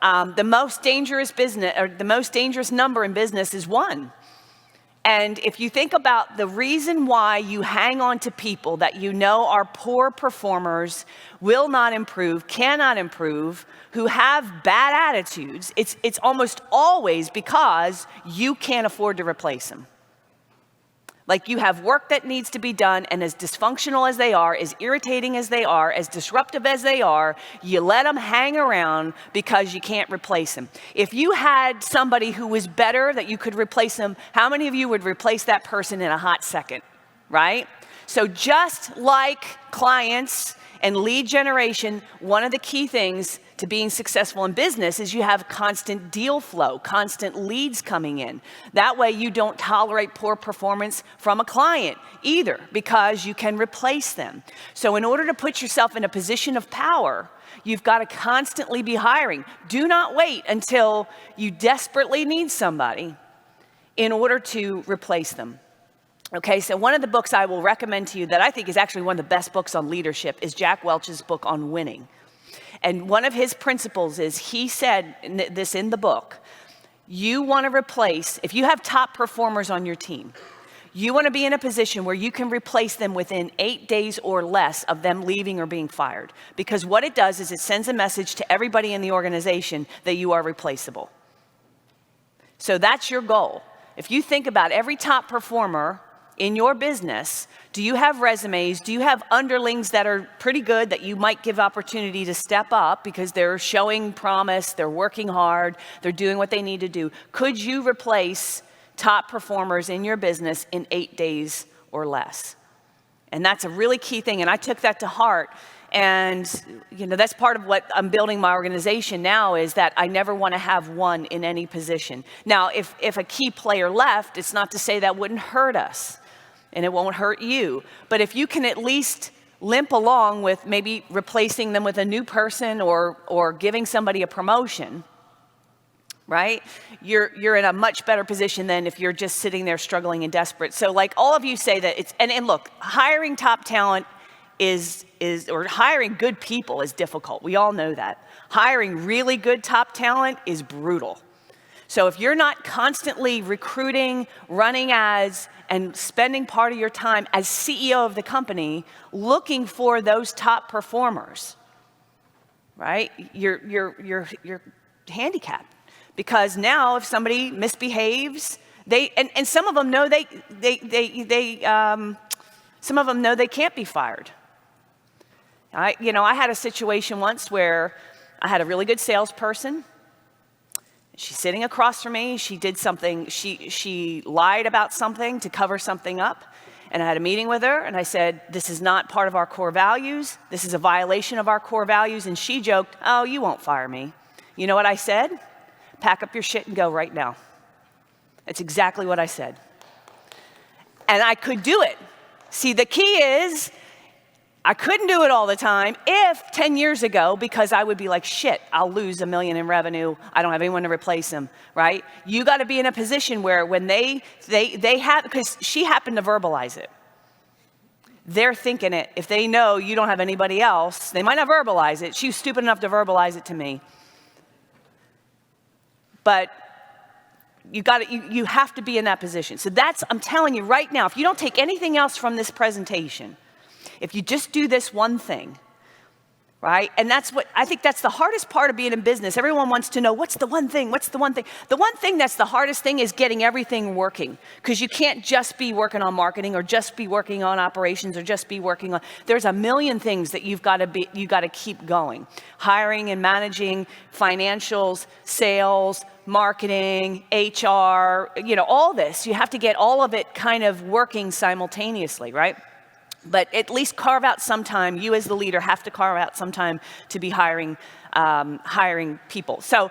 The most dangerous business, or the most dangerous number in business is 1. And if you think about the reason why you hang on to people that you know are poor performers, will not improve, cannot improve, who have bad attitudes, it's almost always because you can't afford to replace them. Like, you have work that needs to be done, and as dysfunctional as they are, as irritating as they are, as disruptive as they are, you let them hang around because you can't replace them. If you had somebody who was better that you could replace them, how many of you would replace that person in a hot second, right? So just like clients and lead generation, one of the key things to being successful in business is you have constant deal flow, constant leads coming in. That way you don't tolerate poor performance from a client either, because you can replace them. So in order to put yourself in a position of power, you've got to constantly be hiring. Do not wait until you desperately need somebody in order to replace them. Okay, so one of the books I will recommend to you that I think is actually one of the best books on leadership is Jack Welch's book on winning. And one of his principles is, he said this in the book, you want to replace, if you have top performers on your team, you want to be in a position where you can replace them within 8 days or less of them leaving or being fired. Because what it does is it sends a message to everybody in the organization that you are replaceable. So that's your goal. If you think about every top performer in your business, do you have resumes? Do you have underlings that are pretty good that you might give opportunity to step up because they're showing promise, they're working hard, they're doing what they need to do? Could you replace top performers in your business in 8 days or less? And that's a really key thing, and I took that to heart. And that's part of what I'm building my organization now, is that I never want to have one in any position. Now, if a key player left, it's not to say that wouldn't hurt us, and it won't hurt you. But if you can at least limp along with maybe replacing them with a new person or giving somebody a promotion, right? You're in a much better position than if you're just sitting there struggling and desperate. So like all of you say that it's, and look, hiring top talent or hiring good people is difficult. We all know that. Hiring really good top talent is brutal. So if you're not constantly recruiting, running ads, and spending part of your time as CEO of the company looking for those top performers, right? You're handicapped. Because now if somebody misbehaves, and some of them know some of them know they can't be fired. I had a situation once where I had a really good salesperson. She's sitting across from me. She did something. She lied about something to cover something up. And I had a meeting with her, and I said, this is not part of our core values. This is a violation of our core values. And she joked, oh, you won't fire me. You know what I said? Pack up your shit and go right now. That's exactly what I said. And I could do it. See, the key is, I couldn't do it all the time if 10 years ago, because I would be like, shit, I'll lose $1 million in revenue. I don't have anyone to replace them, right? You got to be in a position where when they have, because she happened to verbalize it. They're thinking it. If they know you don't have anybody else, they might not verbalize it. She was stupid enough to verbalize it to me. But you have to be in that position. So I'm telling you right now, if you don't take anything else from this presentation, if you just do this one thing, right? And I think that's the hardest part of being in business. Everyone wants to know, what's the one thing? What's the one thing? The one thing that's the hardest thing is getting everything working, because you can't just be working on marketing or just be working on operations or just be working on, there's a million things that you got to keep going. Hiring and managing, financials, sales, marketing, HR, all this. You have to get all of it kind of working simultaneously, right? But at least carve out some time. You as the leader have to carve out some time to be hiring people. So